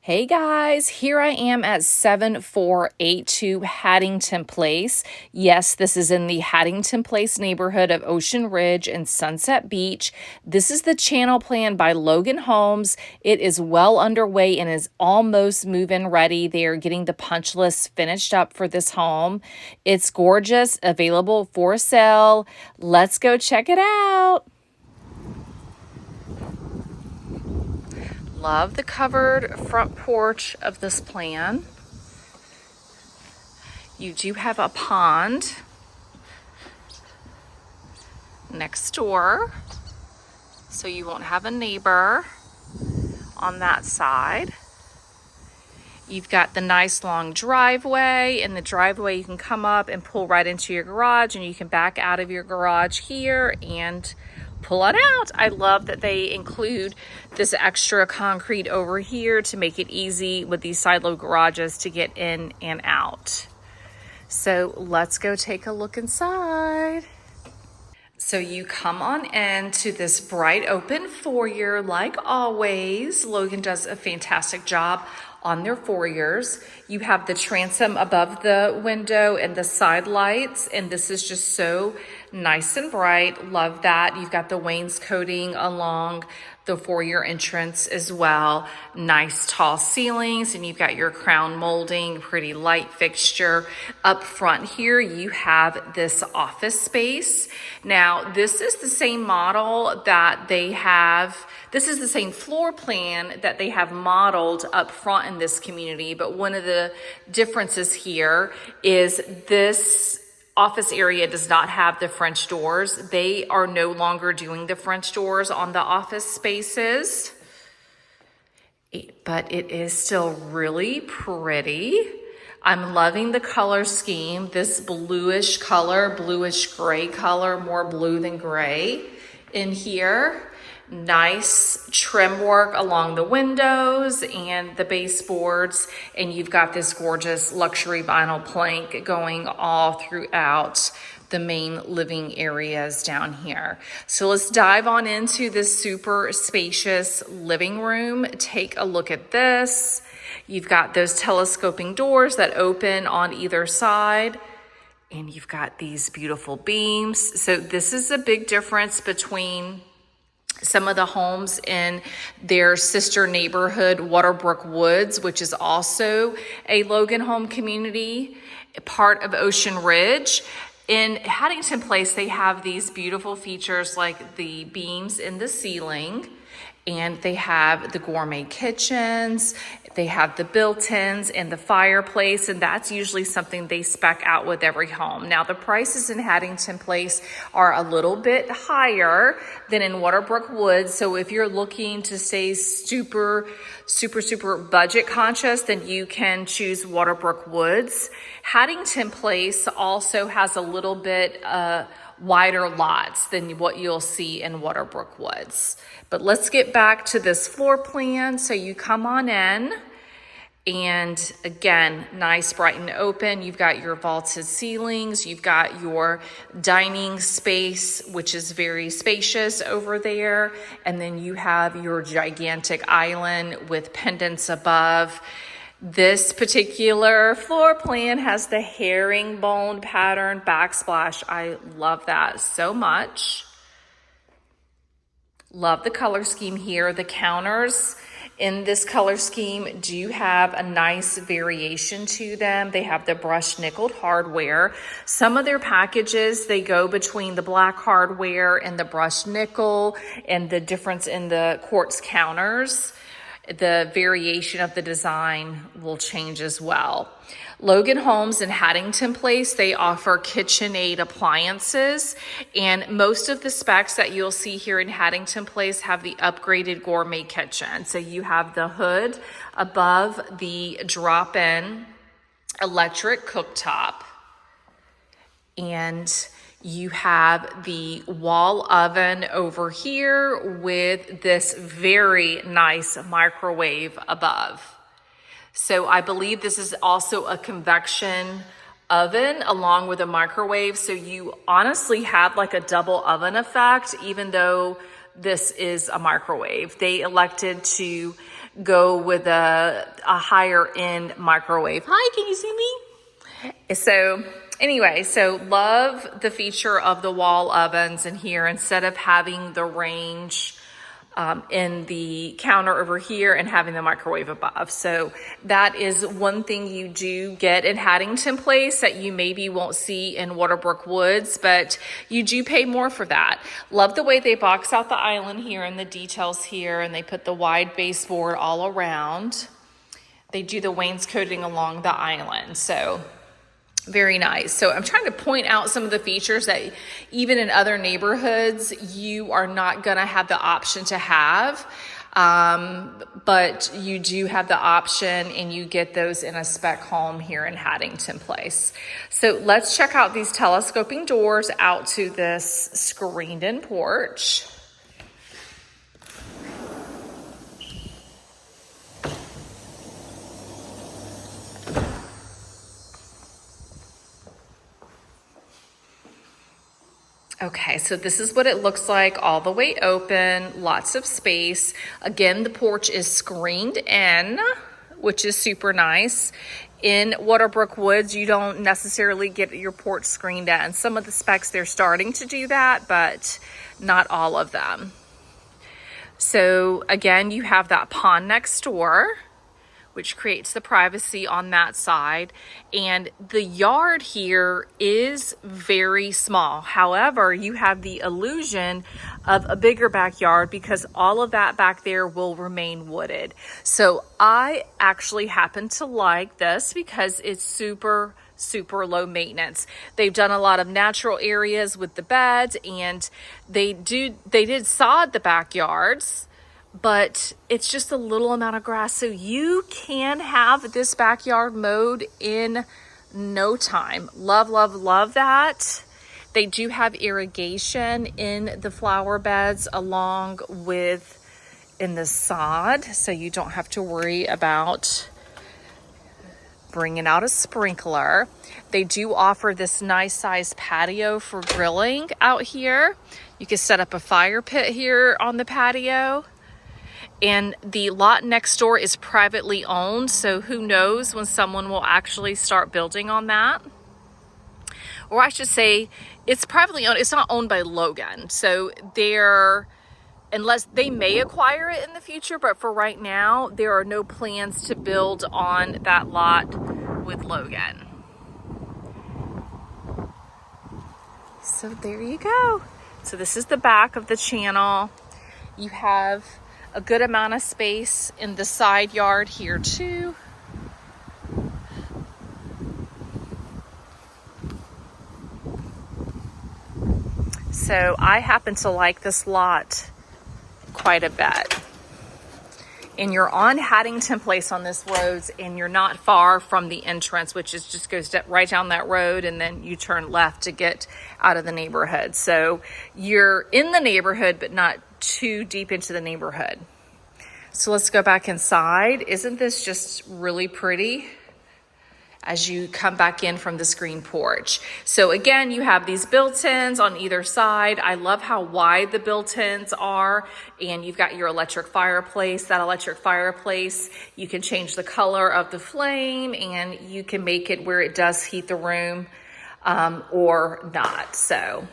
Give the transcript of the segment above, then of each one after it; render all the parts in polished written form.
Hey guys, here I am at 7482 Haddington Place. Yes, this is in the Haddington Place neighborhood of Ocean Ridge and Sunset Beach. This is the channel plan by Logan Homes. It is well underway and is almost move-in ready. They are getting the punch list finished up for this home. It's gorgeous, available for sale. Let's go check it out. Love the covered front porch of this plan. You do have a pond next door, so you won't have a neighbor on that side. You've got the nice long driveway. In the driveway, you can come up and pull right into your garage, and you can back out of your garage here and pull it out. I love that they include this extra concrete over here to make it easy with these side-load garages to get in and out. So let's go take a look inside. So you come on in to this bright open foyer like always. Logan does a fantastic job on their foyers. You have the transom above the window and the side lights, and this is just so nice and bright. Love that. You've got the wainscoting along the foyer entrance as well. Nice tall ceilings, and you've got your crown molding, pretty light fixture. Up front here, you have this office space. Now, this is the same model that they have. This is the same floor plan that they have modeled up front in this community, but one of the differences here is this office area does not have the French doors. They are no longer doing the French doors on the office spaces, but it is still really pretty. I'm loving the color scheme, this bluish color, bluish gray color, more blue than gray in here. Nice trim work along the windows and the baseboards, and you've got this gorgeous luxury vinyl plank going all throughout the main living areas down here. So let's dive on into this super spacious living room. Take a look at this. You've got those telescoping doors that open on either side, and you've got these beautiful beams. So this is a big difference between some of the homes in their sister neighborhood, Waterbrook Woods, which is also a Logan home community, part of Ocean Ridge. In Haddington Place, they have these beautiful features like the beams in the ceiling, and they have the gourmet kitchens, they have the built-ins and the fireplace, and that's usually something they spec out with every home. Now, the prices in Haddington Place are a little bit higher than in Waterbrook Woods, so if you're looking to stay super budget conscious, then you can choose Waterbrook Woods. Haddington Place also has a little bit wider lots than what you'll see in Waterbrook Woods. But let's get back to this floor plan. So you come on in, and again, nice, bright and open. You've got your vaulted ceilings. You've got your dining space, which is very spacious over there. And then you have your gigantic island with pendants above. This particular floor plan has the herringbone pattern backsplash. I love that so much. Love the color scheme here. The counters in this color scheme do have a nice variation to them. They have the brushed nickeled hardware. Some of their packages, they go between the black hardware and the brushed nickel, and the difference in the quartz counters, the variation of the design will change as well. Logan Homes in Haddington Place, they offer KitchenAid appliances, and most of the specs that you'll see here in Haddington Place have the upgraded gourmet kitchen. So you have the hood above the drop-in electric cooktop, and you have the wall oven over here with this very nice microwave above. So I believe this is also a convection oven along with a microwave. So you honestly have like a double oven effect, even though this is a microwave. They elected to go with a higher end microwave. Hi, can you see me? So anyway, so love the feature of the wall ovens in here instead of having the range in the counter over here and having the microwave above. So that is one thing you do get in Haddington Place that you maybe won't see in Waterbrook Woods, but you do pay more for that. Love the way they box out the island here and the details here, and they put the wide baseboard all around. They do the wainscoting along the island. So very nice. So I'm trying to point out some of the features that even in other neighborhoods, you are not going to have the option to have. But you do have the option and you get those in a spec home here in Haddington Place. So let's check out these telescoping doors out to this screened in porch. Okay, so this is what it looks like all the way open, lots of space. Again, the porch is screened in, which is super nice. In Waterbrook Woods, you don't necessarily get your porch screened in. Some of the specs, they're starting to do that, but not all of them. So again, you have that pond next door, which creates the privacy on that side. And the yard here is very small. However, you have the illusion of a bigger backyard because all of that back there will remain wooded. So I actually happen to like this because it's super low maintenance. They've done a lot of natural areas with the beds, and they did sod the backyards, but it's just a little amount of grass. So you can have this backyard mowed in no time. Love that. They do have irrigation in the flower beds along with in the sod. So you don't have to worry about bringing out a sprinkler. They do offer this nice sized patio for grilling out here. You can set up a fire pit here on the patio. And the lot next door is privately owned, so who knows when someone will actually start building on that. Or I should say, it's privately owned. It's not owned by Logan. So unless they may acquire it in the future, but for right now, there are no plans to build on that lot with Logan. So there you go. So this is the back of the channel. You have a good amount of space in the side yard here too. So I happen to like this lot quite a bit. And you're on Haddington Place on this road, and you're not far from the entrance, which is just goes right down that road, and then you turn left to get out of the neighborhood. So you're in the neighborhood, but not too deep into the neighborhood. So let's go back inside. Isn't this just really pretty as you come back in from the screen porch? So again, you have these built-ins on either side. I love how wide the built-ins are, and you've got your electric fireplace. That electric fireplace, you can change the color of the flame, and you can make it where it does heat the room or not. So,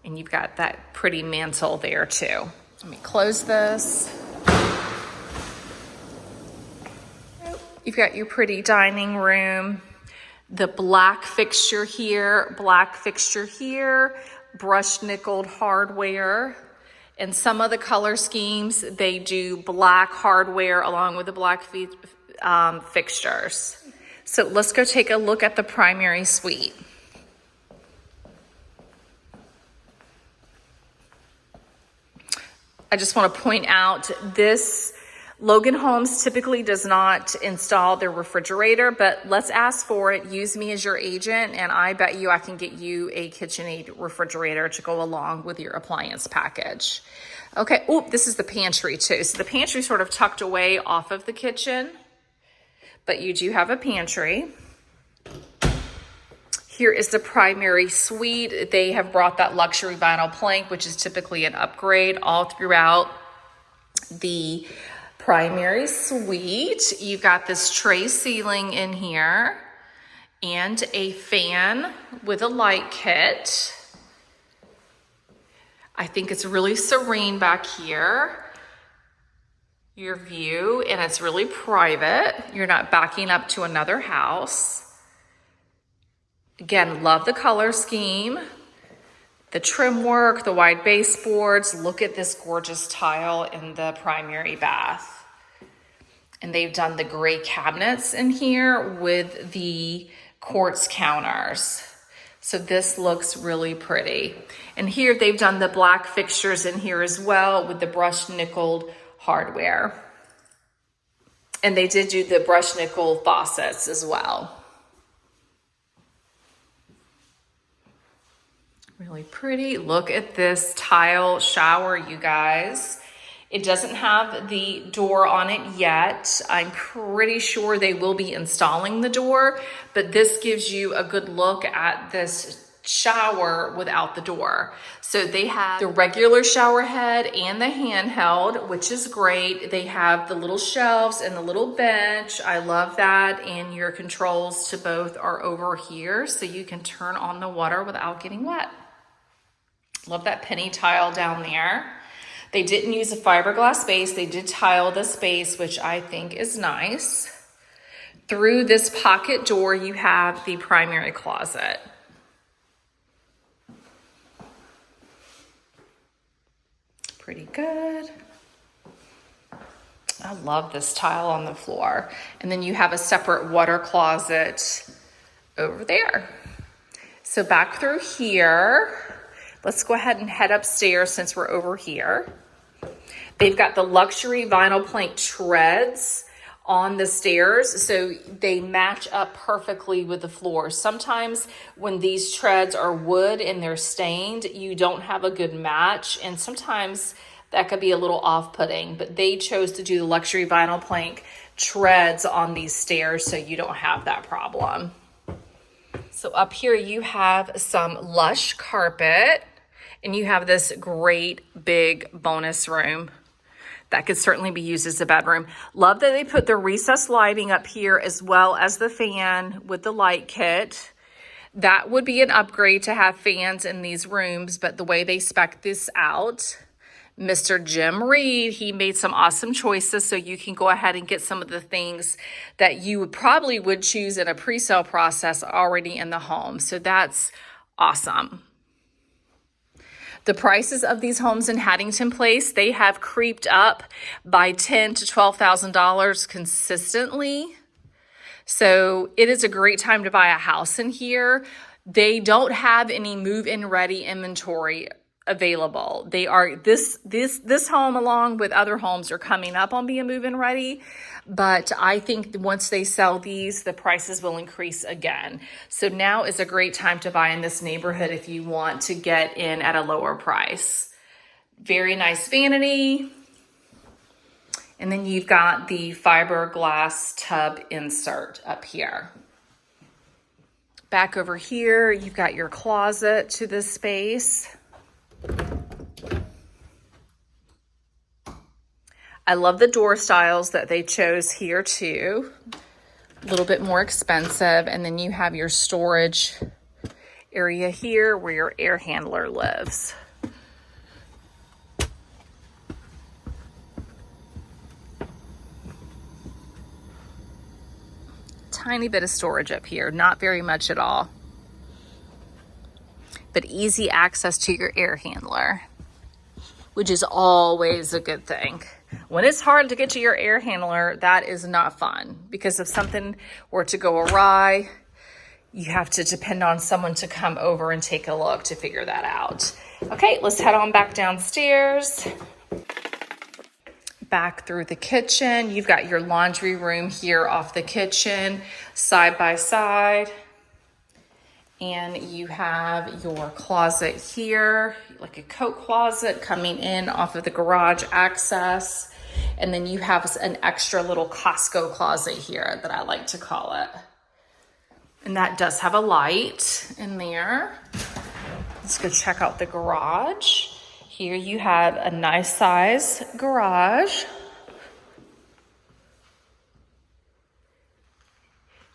and you've got that pretty mantle there too. Let me close this. You've got your pretty dining room, the black fixture here, brushed nickeled hardware. And some of the color schemes, they do black hardware along with the black fixtures. So let's go take a look at the primary suite. I just want to point out this Logan Homes typically does not install their refrigerator, but let's ask for it. Use me as your agent, and I bet you I can get you a KitchenAid refrigerator to go along with your appliance package. Okay, oh, this is the pantry too. So the pantry sort of tucked away off of the kitchen, but you do have a pantry. Here is the primary suite. They have brought that luxury vinyl plank, which is typically an upgrade all throughout the primary suite. You've got this tray ceiling in here and a fan with a light kit. I think it's really serene back here, your view, and it's really private. You're not backing up to another house. Again, love the color scheme, the trim work, the wide baseboards. Look at this gorgeous tile in the primary bath. And they've done the gray cabinets in here with the quartz counters. So this looks really pretty. And here they've done the black fixtures in here as well with the brushed nickeled hardware. And they did do the brushed nickel faucets as well. Really pretty. Look at this tile shower, you guys. It doesn't have the door on it yet. I'm pretty sure they will be installing the door, but this gives you a good look at this shower without the door. So they have the regular shower head and the handheld, which is great. They have the little shelves and the little bench. I love that. And your controls to both are over here, so you can turn on the water without getting wet. Love that penny tile down there. They didn't use a fiberglass base. They did tile the space, which I think is nice. Through this pocket door, you have the primary closet. Pretty good. I love this tile on the floor. And then you have a separate water closet over there. So back through here, let's go ahead and head upstairs since we're over here. They've got the luxury vinyl plank treads on the stairs, so they match up perfectly with the floor. Sometimes when these treads are wood and they're stained, you don't have a good match, and sometimes that could be a little off-putting, but they chose to do the luxury vinyl plank treads on these stairs so you don't have that problem. So up here you have some lush carpet. And you have this great big bonus room that could certainly be used as a bedroom. Love that they put the recessed lighting up here as well as the fan with the light kit. That would be an upgrade to have fans in these rooms, but the way they spec this out, Mr. Jim Reed, he made some awesome choices, so you can go ahead and get some of the things that you probably would choose in a pre-sale process already in the home. So that's awesome. The prices of these homes in Haddington Place, they have creeped up by $10,000 to $12,000 consistently. So it is a great time to buy a house in here. They don't have any move-in ready inventory available. They are this home along with other homes are coming up on being move-in ready, but I think once they sell these, the prices will increase again. So now is a great time to buy in this neighborhood if you want to get in at a lower price. Very nice vanity. And then you've got the fiberglass tub insert up here. Back over here, you've got your closet to this space. I love the door styles that they chose here too. A little bit more expensive. And then you have your storage area here where your air handler lives. Tiny bit of storage up here, not very much at all. But easy access to your air handler, which is always a good thing. When it's hard to get to your air handler, that is not fun, because if something were to go awry, you have to depend on someone to come over and take a look to figure that out. Okay, let's head on back downstairs. Back through the kitchen. You've got your laundry room here off the kitchen, side by side. And you have your closet here, like a coat closet coming in off of the garage access. And then you have an extra little Costco closet here that I like to call it. And that does have a light in there. Let's go check out the garage. Here you have a nice size garage.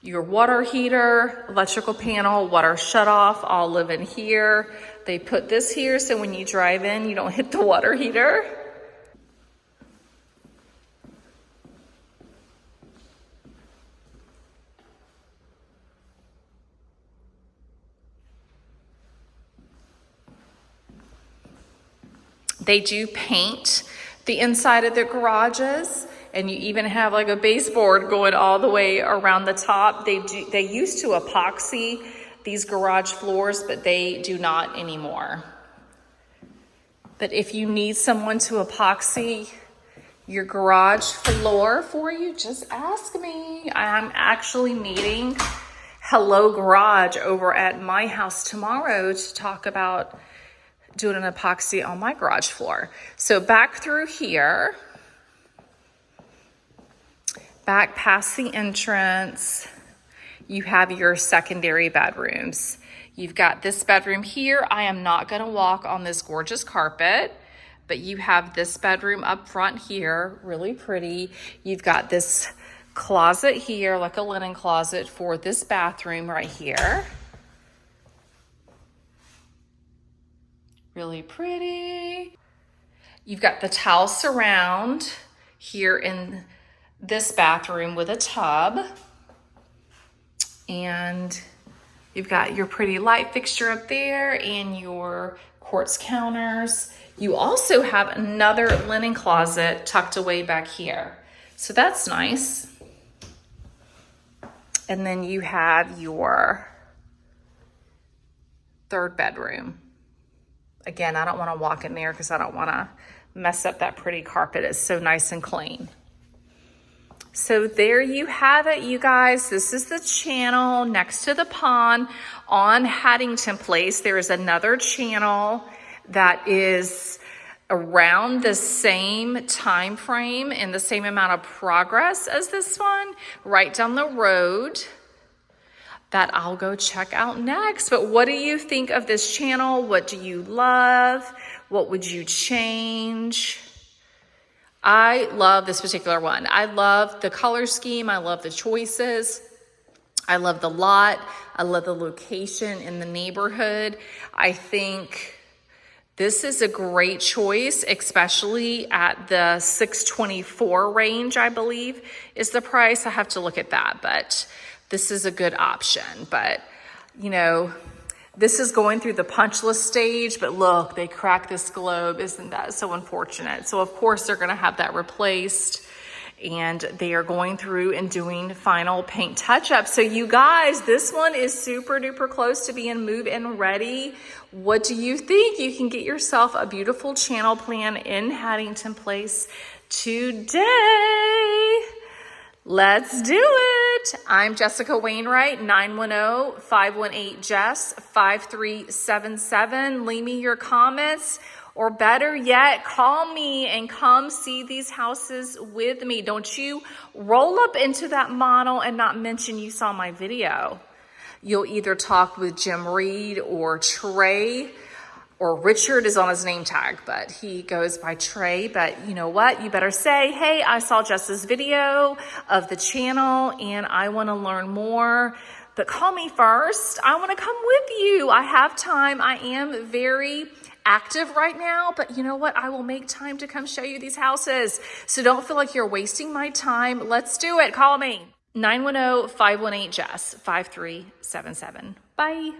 Your water heater, electrical panel, water shutoff, all live in here. They put this here so when you drive in, you don't hit the water heater. They do paint the inside of their garages, and you even have like a baseboard going all the way around the top. They used to epoxy these garage floors, but they do not anymore. But if you need someone to epoxy your garage floor for you, just ask me. I'm actually meeting Hello Garage over at my house tomorrow to talk about doing an epoxy on my garage floor. So back through here, back past the entrance, you have your secondary bedrooms. You've got this bedroom here. I am not gonna walk on this gorgeous carpet, but you have this bedroom up front here, really pretty. You've got this closet here, like a linen closet for this bathroom right here. Really pretty. You've got the towel surround here in this bathroom with a tub. And you've got your pretty light fixture up there and your quartz counters. You also have another linen closet tucked away back here. So that's nice. And then you have your third bedroom. Again, I don't want to walk in there because I don't want to mess up that pretty carpet. It's so nice and clean. So there you have it, you guys. This is the channel next to the pond on Haddington Place. There is another channel that is around the same time frame and the same amount of progress as this one, right down the road, that I'll go check out next. But what do you think of this channel? What do you love? What would you change? I love this particular one. I love the color scheme. I love the choices. I love the lot. I love the location in the neighborhood. I think this is a great choice, especially at the $624 range, I believe is the price. I have to look at that, but this is a good option. But, you know, this is going through the punch list stage, but look, they cracked this globe. Isn't that so unfortunate? So of course they're gonna have that replaced, and they are going through and doing final paint touch-ups. So you guys, this one is super duper close to being move-in ready. What do you think? You can get yourself a beautiful channel plan in Haddington Place today. Let's do it. I'm Jessica Wainwright, 910-518-JESS, 5377. Leave me your comments, or better yet, call me and come see these houses with me. Don't you roll up into that model and not mention you saw my video. You'll either talk with Jim Reed or Trey, or Richard is on his name tag, but he goes by Trey. But you know what? You better say, hey, I saw Jess's video of the channel and I want to learn more. But call me first. I want to come with you. I have time. I am very active right now, but you know what? I will make time to come show you these houses. So don't feel like you're wasting my time. Let's do it. Call me. 910-518-JESS, 5377. Bye.